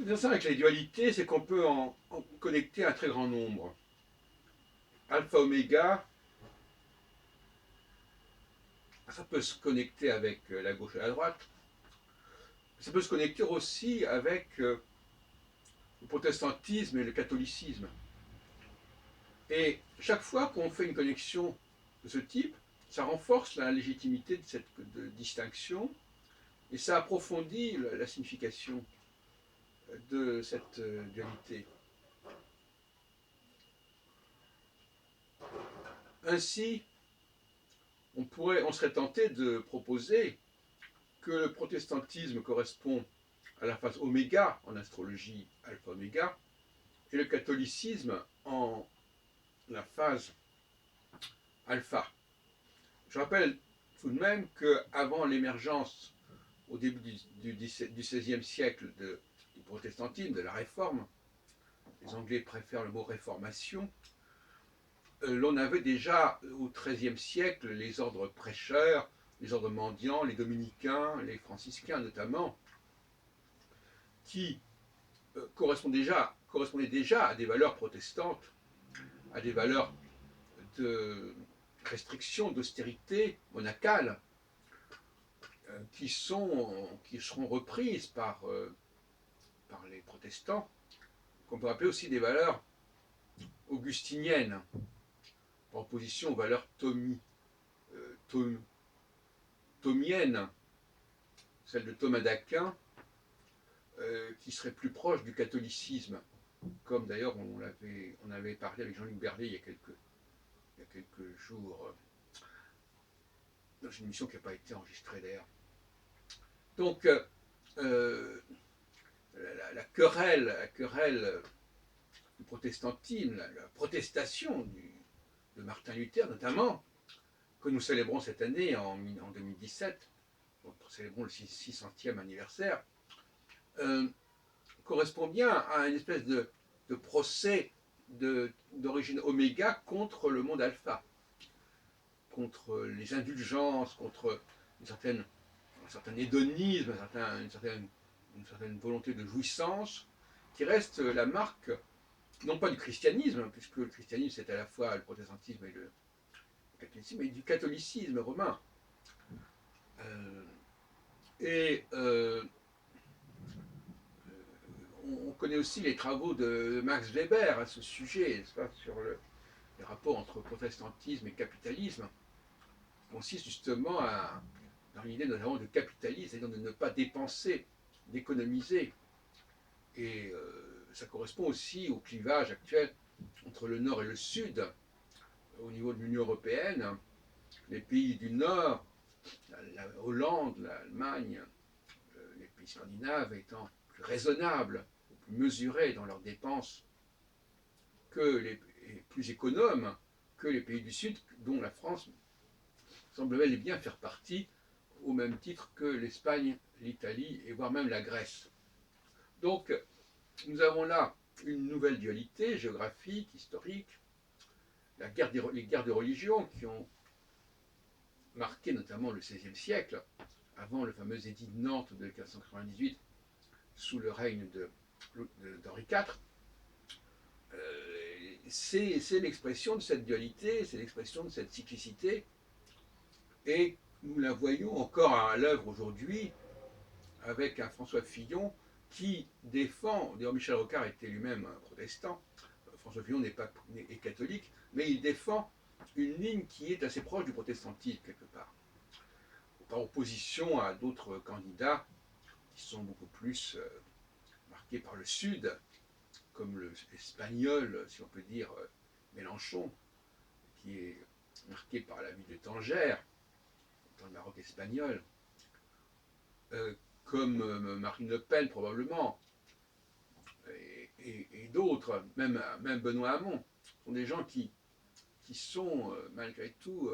intéressant avec les dualités, c'est qu'on peut en connecter un très grand nombre. Alpha, oméga, ça peut se connecter avec la gauche et la droite. Ça peut se connecter aussi avec le protestantisme et le catholicisme. Et chaque fois qu'on fait une connexion de ce type, ça renforce la légitimité de cette distinction et ça approfondit la signification de cette dualité. Ainsi, on serait tenté de proposer que le protestantisme correspond à la phase oméga en astrologie, alpha-oméga, et le catholicisme en la phase alpha. Je rappelle tout de même qu'avant l'émergence, au début du XVIe siècle, du protestantisme, de la réforme, les Anglais préfèrent le mot réformation, l'on avait déjà au XIIIe siècle les ordres prêcheurs, les ordres mendiants, les dominicains, les franciscains notamment, qui correspondaient déjà à des valeurs protestantes, à des valeurs de restriction, d'austérité monacale, qui seront reprises par les protestants, qu'on peut appeler aussi des valeurs augustiniennes, par opposition aux valeurs thomiennes, celles de Thomas d'Aquin, qui seraient plus proches du catholicisme, comme d'ailleurs on avait parlé avec Jean-Luc Berlet il y a quelques jours, dans une émission qui n'a pas été enregistrée d'ailleurs. Donc, la querelle du protestantisme, la protestation de Martin Luther notamment, que nous célébrons cette année en 2017, nous célébrons le 600e anniversaire, correspond bien à une espèce de procès d'origine oméga contre le monde alpha, contre les indulgences, contre un certain hédonisme, une certaine volonté de jouissance, qui reste la marque, non pas du christianisme, puisque le christianisme c'est à la fois le protestantisme et le catholicisme, mais du catholicisme romain. On connaît aussi les travaux de Max Weber à ce sujet, sur les rapports entre protestantisme et capitalisme, qui consiste justement dans l'idée notamment de capitalisme, c'est-à-dire de ne pas dépenser, d'économiser. Et ça correspond aussi au clivage actuel entre le Nord et le Sud, au niveau de l'Union européenne. Les pays du Nord, la Hollande, l'Allemagne, les pays scandinaves étant plus raisonnables, plus mesurés dans leurs dépenses et plus économes que les pays du Sud, dont la France semble bel et bien faire partie, au même titre que l'Espagne, l'Italie et voire même la Grèce. Donc, nous avons là une nouvelle dualité géographique, historique, les guerres de religion qui ont marqué notamment le XVIe siècle, avant le fameux édit de Nantes de 1598, sous le règne d'Henri IV. C'est l'expression de cette dualité, c'est l'expression de cette cyclicité, et nous la voyons encore à l'œuvre aujourd'hui avec un François Fillon qui défend, d'ailleurs Michel Rocard était lui-même un protestant, François Fillon est catholique, mais il défend une ligne qui est assez proche du protestantisme quelque part, par opposition à d'autres candidats qui sont beaucoup plus marqués par le Sud, comme l'espagnol, si on peut dire, Mélenchon, qui est marqué par la ville de Tanger, dans le Maroc espagnol, comme Marine Le Pen probablement, et d'autres, même Benoît Hamon, sont des gens qui sont malgré tout,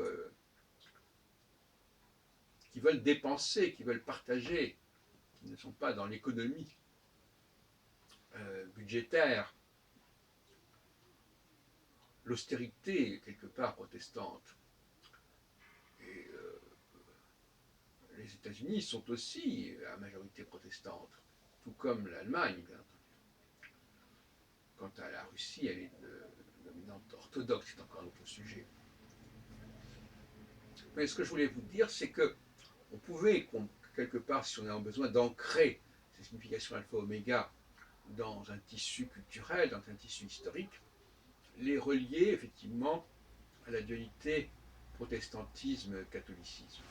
qui veulent dépenser, qui veulent partager, qui ne sont pas dans l'économie budgétaire, l'austérité quelque part protestante. Et les États-Unis sont aussi à majorité protestante, tout comme l'Allemagne, bien entendu. Russie, elle est de dominante orthodoxe, c'est encore un autre sujet. Mais ce que je voulais vous dire, c'est que on pouvait, quelque part, si on a besoin d'ancrer ces significations alpha-oméga dans un tissu culturel, dans un tissu historique, les relier effectivement à la dualité protestantisme-catholicisme.